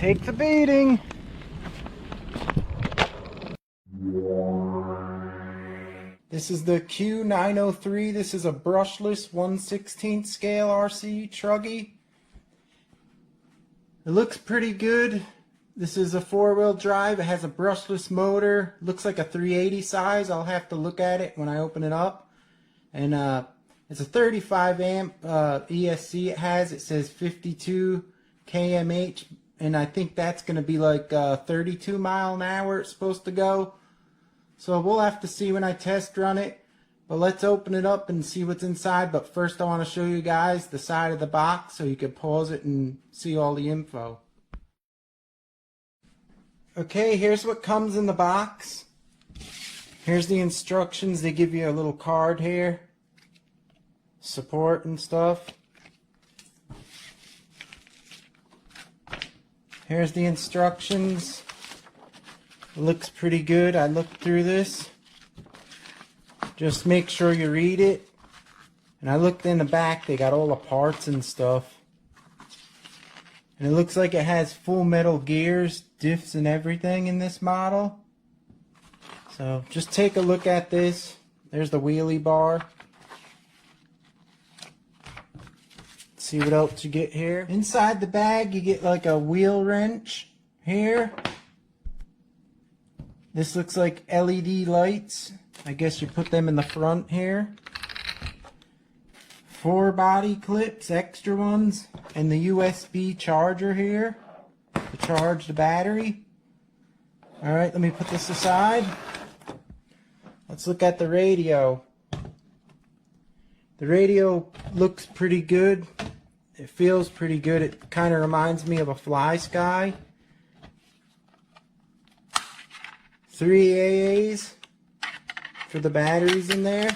Takes a beating. This is the Q903. This is a brushless 1/16 scale RC truggy. It looks pretty good. This is a 4-wheel drive. It has a brushless motor. Looks like a 380 size. I'll have to look at it when I open it up. And it's a 35 amp ESC it has. It says 52 kmh. And I think that's going to be like 32 mile an hour it's supposed to go. So we'll have to see when I test run it. But let's open it up and see what's inside. But first I want to show you guys the side of the box so you can pause it and see all the info. Okay, here's what comes in the box. Here's the instructions. They give you a little card here. Support and stuff. Here's the instructions. It looks pretty good. I looked through this. Just make sure you read it. And I looked in the back. They got all the parts and stuff. And it looks like it has full metal gears, diffs and everything in this model. So just take a look at this. There's the wheelie bar. See what else you get here. Inside the bag you get like a wheel wrench here. This looks like LED lights. I guess you put them in the front here. 4 body clips, extra ones, and the USB charger here to charge the battery. Alright, let me put this aside. Let's look at the radio. The radio looks pretty good. It feels pretty good. It kind of reminds me of a Fly Sky. 3 AAs for the batteries in there.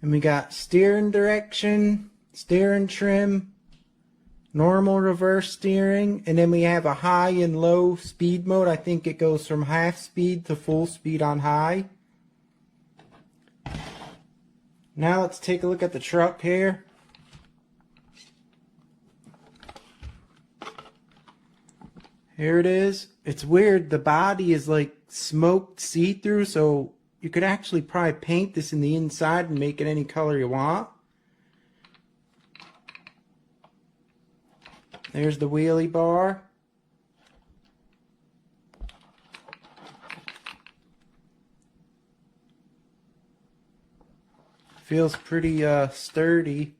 And we got steering direction, steering trim, normal reverse steering, and then we have a high and low speed mode. I think it goes from half speed to full speed on high. Now let's take a look at the truck here. Here it is. It's weird. The body is like smoked see-through, so you could actually probably paint this in the inside and make it any color you want. There's the wheelie bar. Feels pretty sturdy.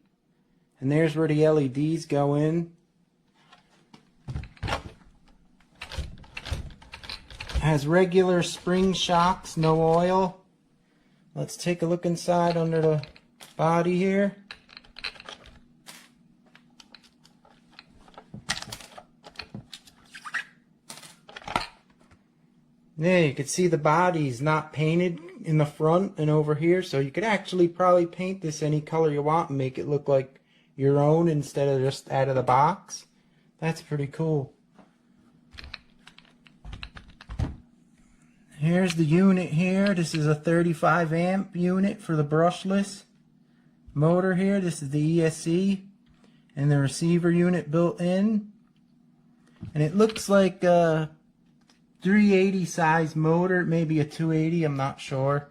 And there's where the LEDs go in. Has regular spring shocks, no oil. Let's take a look inside under the body here. Yeah, you can see the body's not painted in the front and over here, so you could actually probably paint this any color you want and make it look like your own instead of just out of the box. That's pretty cool. Here's the unit here. This is a 35 amp unit for the brushless motor here. This is the ESC and the receiver unit built in. And it looks like a 380 size motor, maybe a 280, I'm not sure.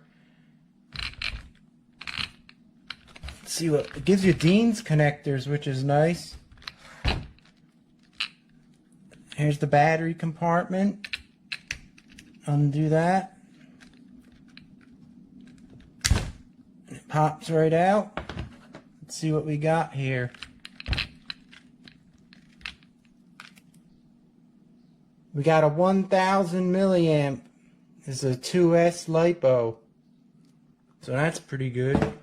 Let's see what it gives you. Dean's connectors, which is nice. Here's the battery compartment. Undo that. It pops right out. Let's see what we got here. We got a 1000 milliamp. This is a 2S LiPo. So that's pretty good.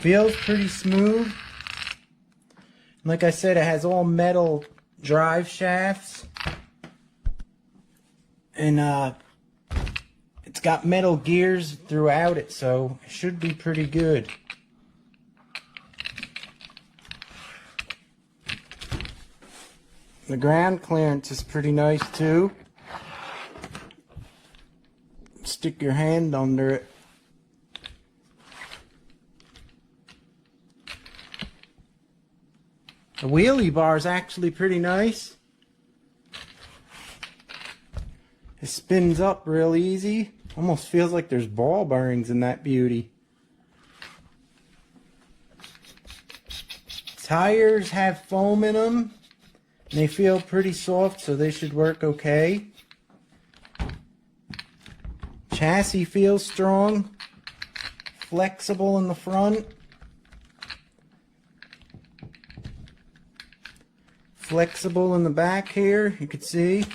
Feels pretty smooth. Like I said, it has all metal drive shafts. And it's got metal gears throughout it, so it should be pretty good. The ground clearance is pretty nice too. Stick your hand under it. The wheelie bar is actually pretty nice. It spins up real easy. Almost feels like there's ball bearings in that beauty. Tires have foam in them. They feel pretty soft, so they should work okay. Chassis feels strong, flexible in the front, flexible in the back here, you can see,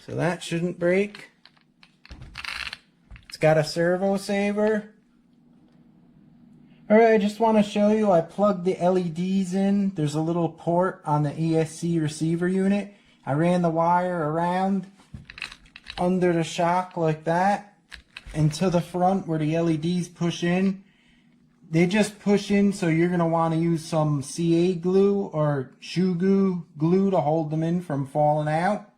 so that shouldn't break. It's got a servo saver. Alright, I just want to show you, I plugged the LEDs in. There's a little port on the ESC receiver unit. I ran the wire around under the shock like that and to the front where the LEDs push in. They just push in, so you're going to want to use some CA glue or shoe glue to hold them in from falling out.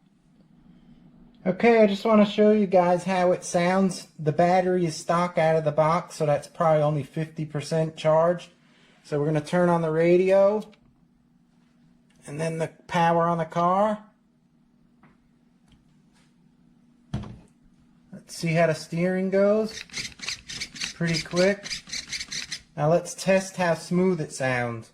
Okay, I just want to show you guys how it sounds. The battery is stock out of the box, so that's probably only 50% charged. So we're going to turn on the radio and then the power on the car. Let's see how the steering goes. Pretty quick. Now let's test how smooth it sounds.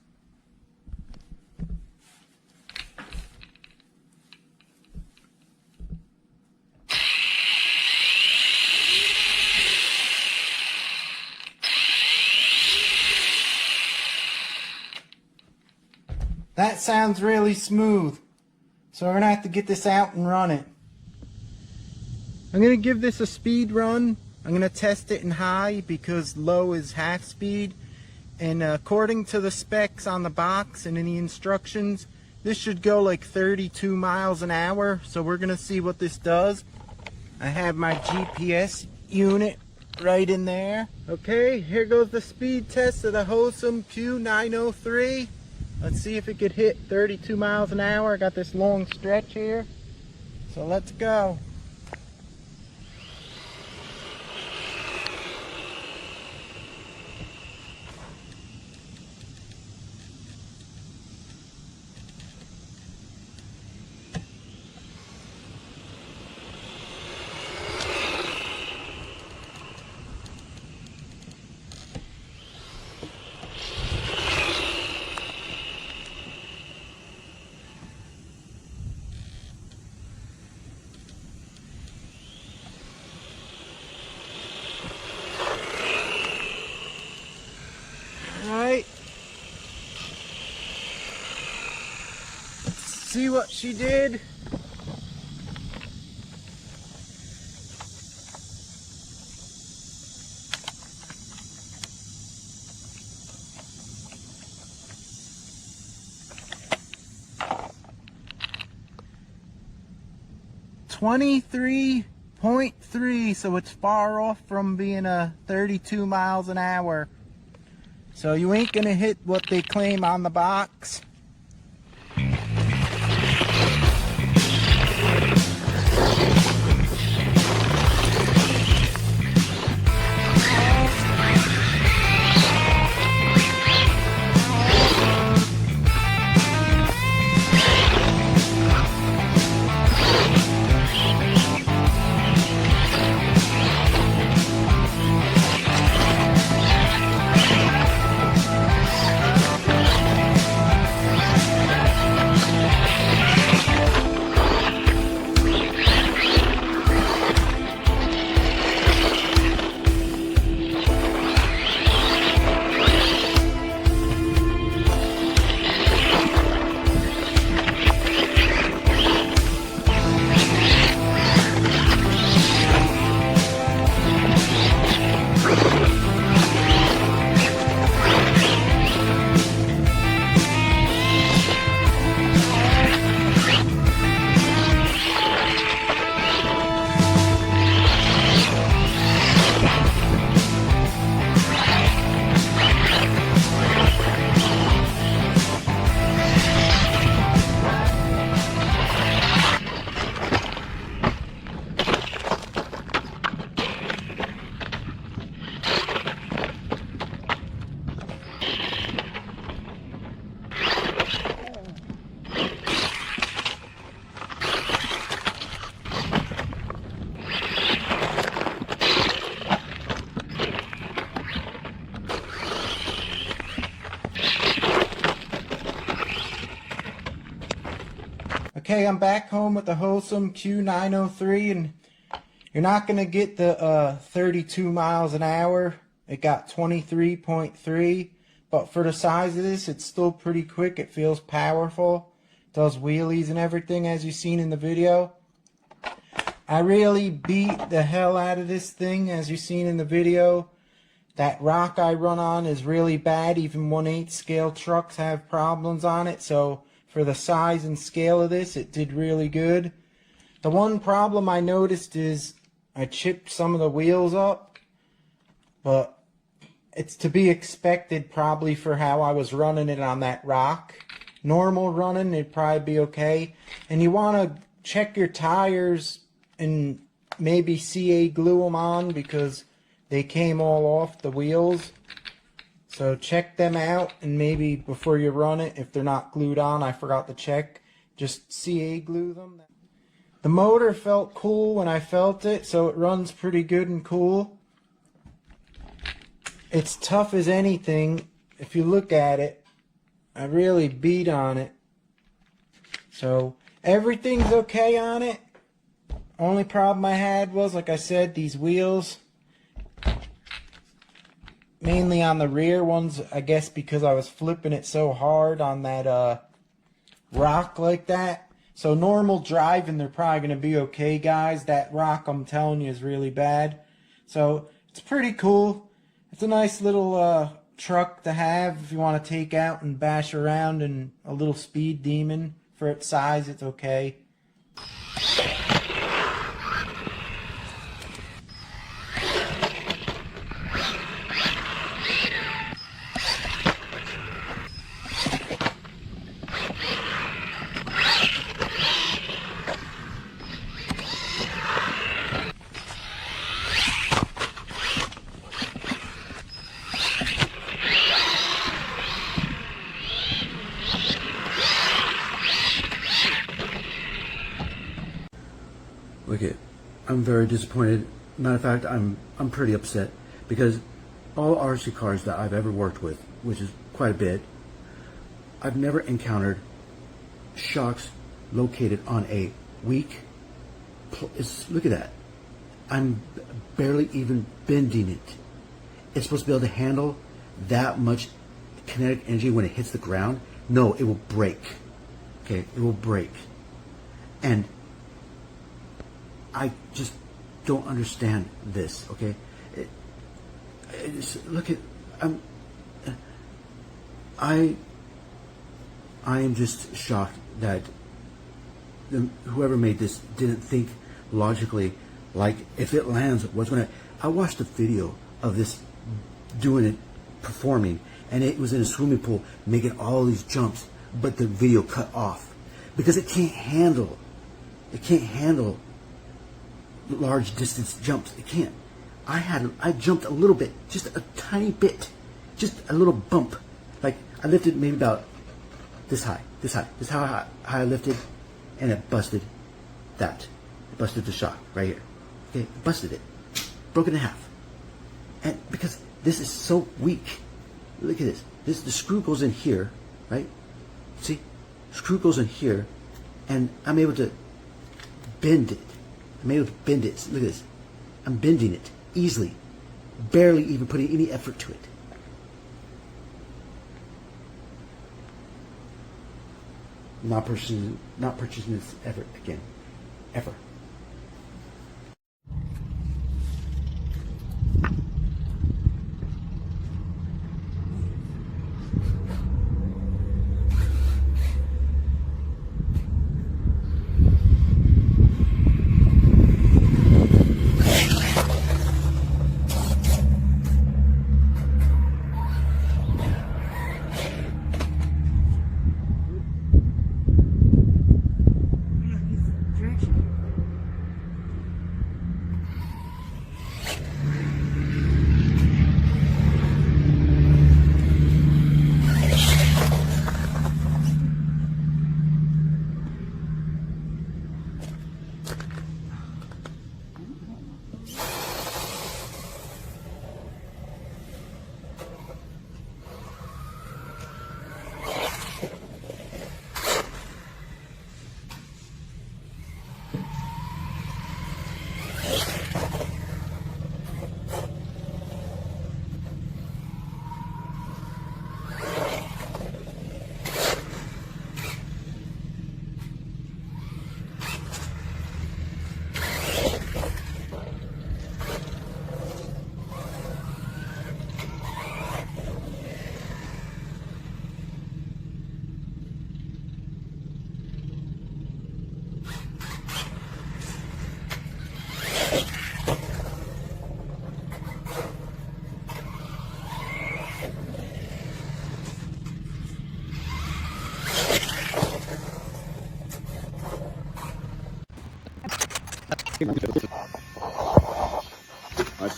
That sounds really smooth. So we're going to have to get this out and run it. I'm going to give this a speed run. I'm going to test it in high because low is half speed. And according to the specs on the box and in the instructions, this should go like 32 miles an hour. So we're going to see what this does. I have my GPS unit right in there. Okay, here goes the speed test of the Hosim Q903. Let's see if it could hit 32 miles an hour. I got this long stretch here. So let's go. Alright. Let's see what she did. .3, so it's far off from being a 32 miles an hour. So you ain't gonna hit what they claim on the box. Okay, I'm back home with the Hosim Q903, and you're not going to get the 32 miles an hour. It got 23.3, but for the size of this, it's still pretty quick. It feels powerful. It does wheelies and everything, as you've seen in the video. I really beat the hell out of this thing, as you've seen in the video. That rock I run on is really bad. Even 1/8 scale trucks have problems on it, so for the size and scale of this, it did really good. The one problem I noticed is I chipped some of the wheels up, but it's to be expected probably for how I was running it on that rock. Normal running, it'd probably be okay. And you want to check your tires and maybe CA glue them on because they came all off the wheels. So check them out, and maybe before you run it, if they're not glued on, I forgot to check, just CA glue them. The motor felt cool when I felt it, so it runs pretty good and cool. It's tough as anything. If you look at it, I really beat on it. So everything's okay on it. Only problem I had was, like I said, these wheels. Mainly on the rear ones, I guess because I was flipping it so hard on that rock like that. So normal driving, they're probably going to be okay, guys. That rock, I'm telling you, is really bad. So it's pretty cool. It's a nice little truck to have if you want to take out and bash around, and a little speed demon. For its size, it's okay. Look it, I'm very disappointed. Matter of fact, I'm pretty upset because all RC cars that I've ever worked with, which is quite a bit, I've never encountered shocks located on a weak. Look at that. I'm barely even bending it. It's supposed to be able to handle that much kinetic energy when it hits the ground. No, it will break. Okay, it will break. And I just don't understand this, okay? Look at, I am just shocked that whoever made this didn't think logically, like if it lands, what's gonna, I watched a video of this doing it, performing, and it was in a swimming pool making all these jumps, but the video cut off because it can't handle large distance jumps. It can't. I jumped a little bit, just a tiny bit, just a little bump. Like I lifted maybe about this high. This is how high I lifted, and it busted that. It busted the shock right here. Okay, busted it, broke it in half. And because this is so weak, look at this. The screw goes in here, right? See, screw goes in here, and I'm able to bend it. I'm able to bend it. Look at this. I'm bending it easily, barely even putting any effort to it. Not purchasing this ever again, ever. Direction.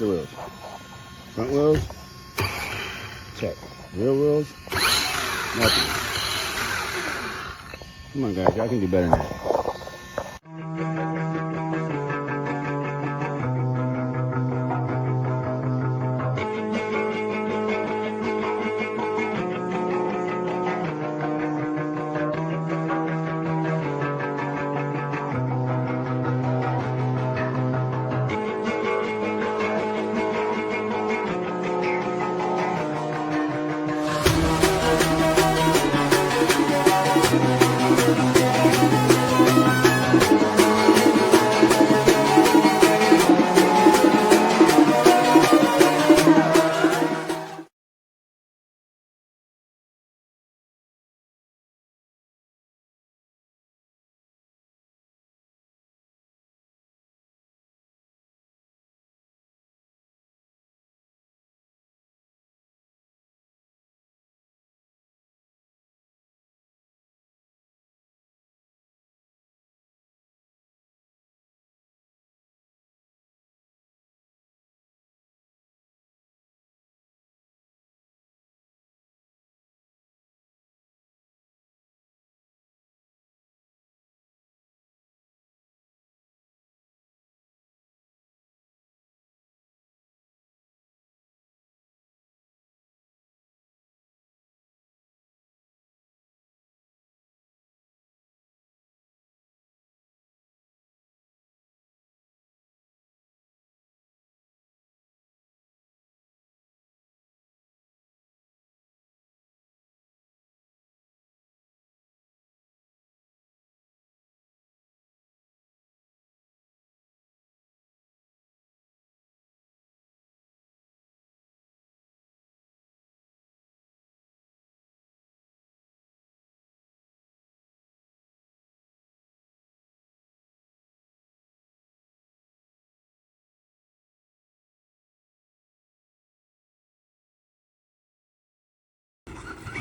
the wheels. Front wheels, check. Rear wheels, nothing. Come on, guys, y'all can do better than that.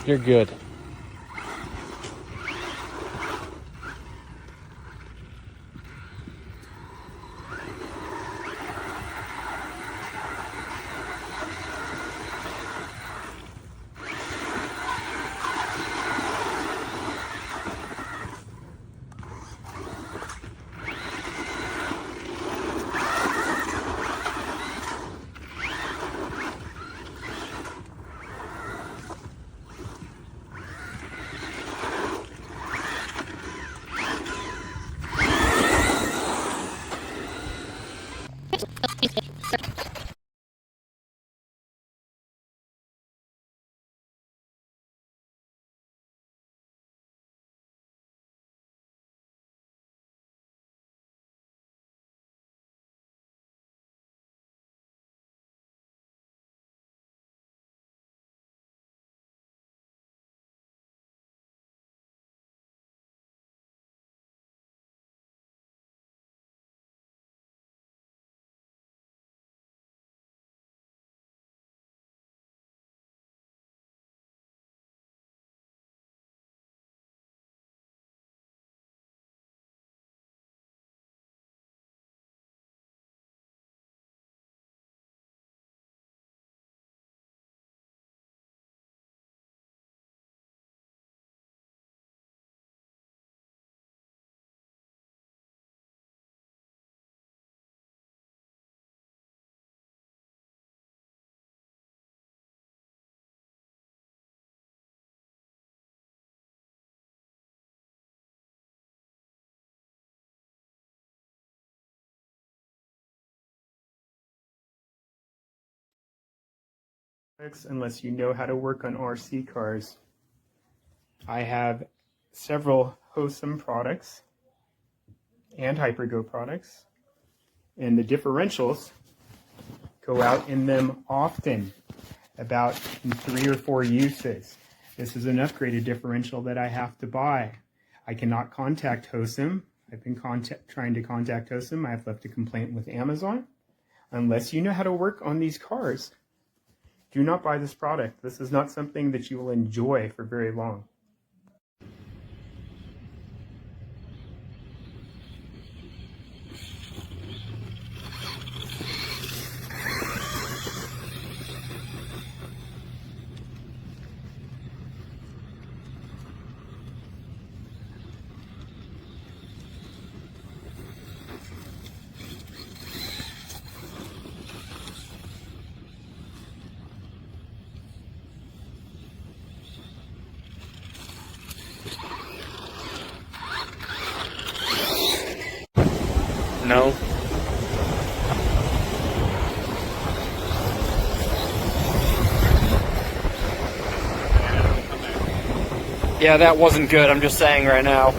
You're good. Unless you know how to work on RC cars. I have several Hosim products and HyperGo products, and the differentials go out in them often, about in 3 or 4 uses. This is an upgraded differential that I have to buy. I cannot contact Hosim. I've been trying to contact Hosim. I have left a complaint with Amazon. Unless you know how to work on these cars, do not buy this product. This is not something that you will enjoy for very long. No. Yeah, that wasn't good, I'm just saying right now.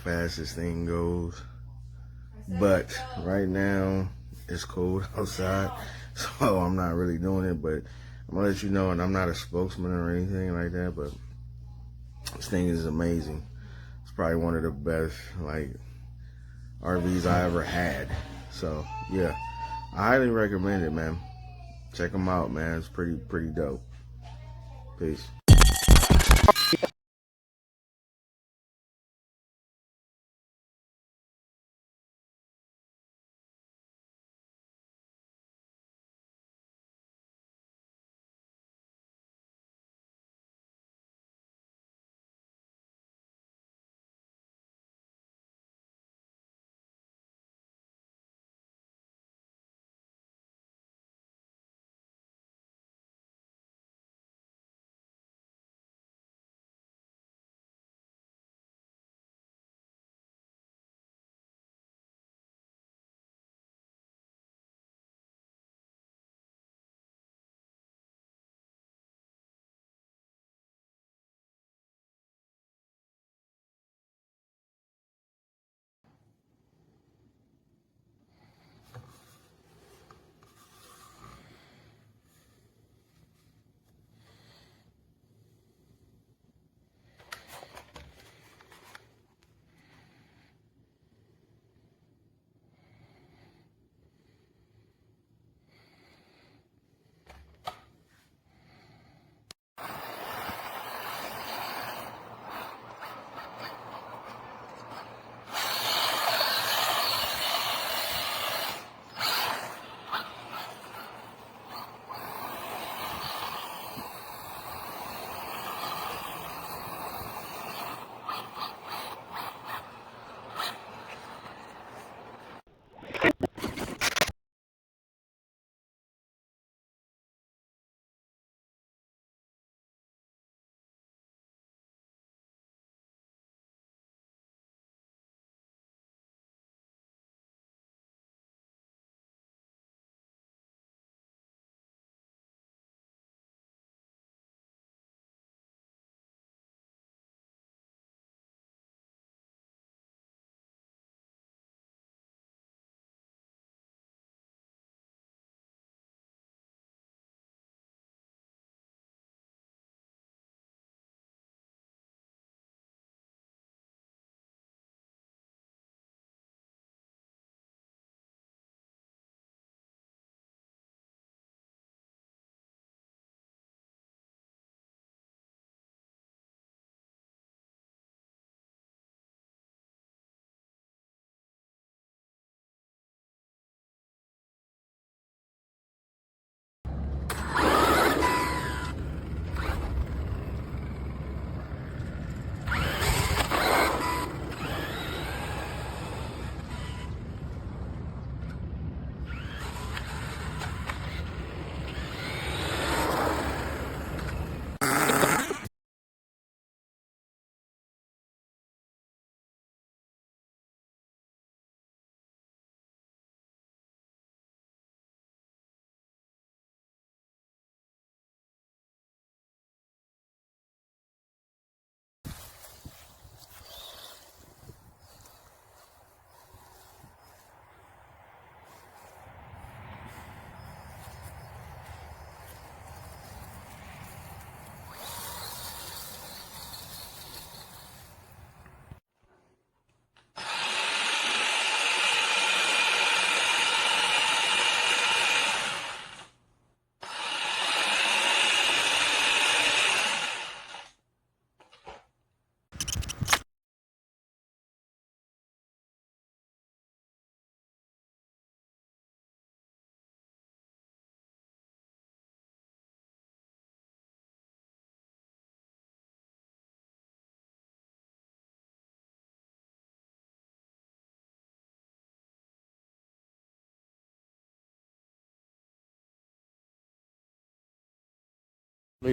Fast as thing goes. But right now it's cold outside, so I'm not really doing it. But I'm gonna let you know, and I'm not a spokesman or anything like that. But this thing is amazing. It's probably one of the best like RVs I ever had. So yeah, I highly recommend it, man. Check them out, man. It's pretty dope. Peace.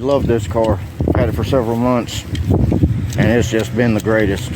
Love this car. I've had it for several months, and it's just been the greatest.